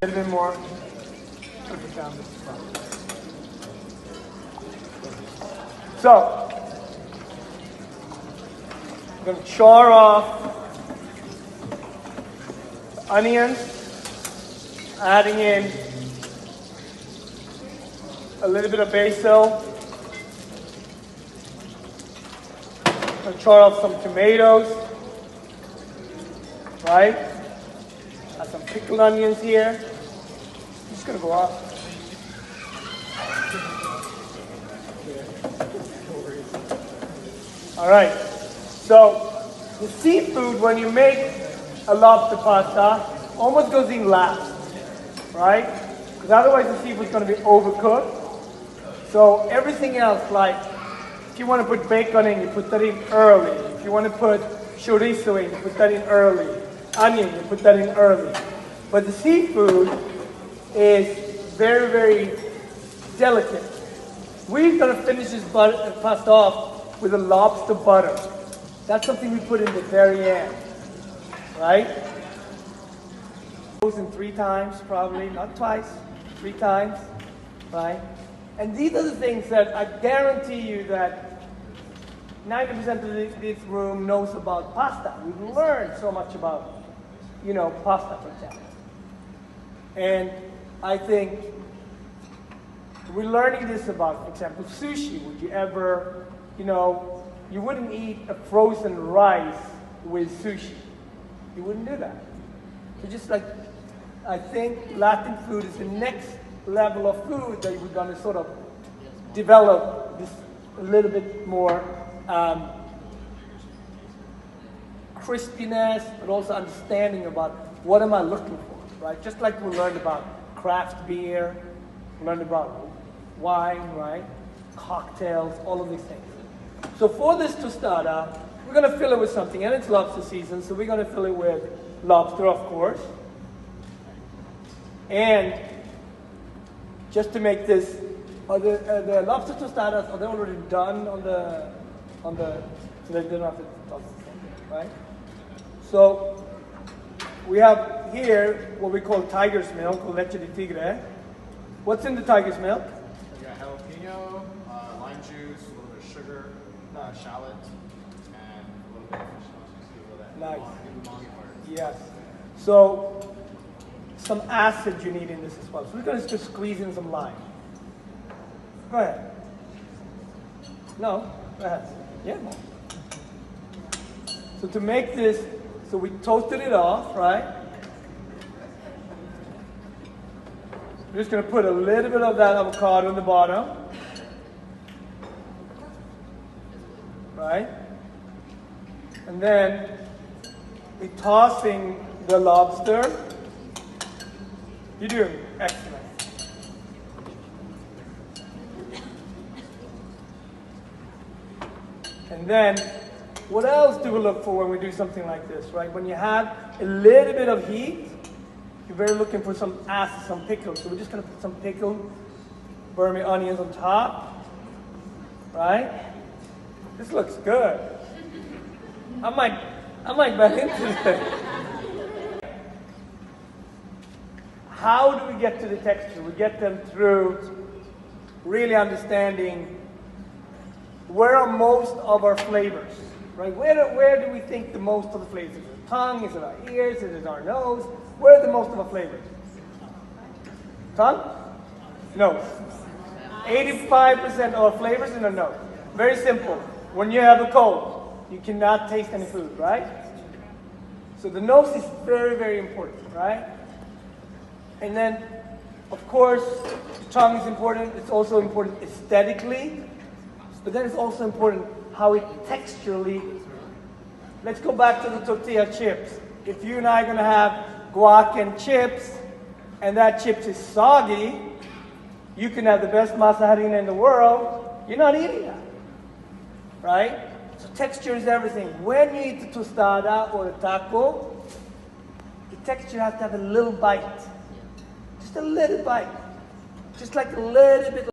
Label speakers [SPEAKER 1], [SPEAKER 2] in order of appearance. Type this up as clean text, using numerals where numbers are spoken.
[SPEAKER 1] A little bit more. Put it down this front. So, I'm going to char off the onions, adding in a little bit of basil. I'm going to char off some tomatoes, right? Add some pickled onions here. I'm just going to go off. All right, so the seafood, when you make a lobster pasta, almost goes in last, right? Because otherwise the seafood's going to be overcooked. So everything else, like if you want to put bacon in, you put that in early. If you want to put chorizo in, you put that in early. Onion, you put that in early. But the seafood is very, very delicate. We're going to finish this pasta off with a lobster butter. That's something we put in the very end, right? Goes in 3 times, probably, not twice, 3 times, right? And these are the things that I guarantee you that 90% of this room knows about pasta. We've learned so much about, pasta, for example. And I think we're learning this about, for example, sushi. Would you ever, you wouldn't eat a frozen rice with sushi. You wouldn't do that. So just like, I think Latin food is the next level of food that we're going to sort of develop this a little bit more crispiness, but also understanding about what am I looking for, right? Just like we learned about craft beer, we learned about wine, right? Cocktails, all of these things. So for this tostada, we're going to fill it with something, and it's lobster season, so we're going to fill it with lobster, of course. And just to make this, the lobster tostadas, are they already done on the, so they don't have to toss it, right? So we have here what we call tiger's milk, or leche de tigre. What's in the tiger's milk?
[SPEAKER 2] We got jalapeno, lime juice, a little bit of sugar, shallot, and a little bit of fish sauce.
[SPEAKER 1] Nice. Yes. So some acid you need in this as well. So we're going to just squeeze in some lime. Go ahead. No, go ahead. Yeah. So to make this, so we toasted it off, right? We're just going to put a little bit of that avocado in the bottom. Right? And then we're tossing the lobster. You're doing excellent. And then, what else do we look for when we do something like this, right? When you have a little bit of heat, you're very looking for some acid, some pickles. So we're just going to put some pickled Burmese onions on top, right? This looks good. I might bet into this. How do we get to the texture? We get them through really understanding where are most of our flavors, right? Where do we think the most of the flavors? Is it our tongue? Is it our ears? Is it our nose? Where are the most of our flavors? Tongue? Nose. 85% of our flavors in our nose. Very simple. When you have a cold, you cannot taste any food, right? So the nose is very, very important, right? And then, of course, the tongue is important. It's also important aesthetically. But then it's also important how it texturally. Let's go back to the tortilla chips. If you and I are going to have guac and chips, and that chips is soggy, you can have the best masa harina in the world. You're not eating that, right? So texture is everything. When you eat the tostada or the taco, the texture has to have a little bite. Just a little bite. Just like a little bit.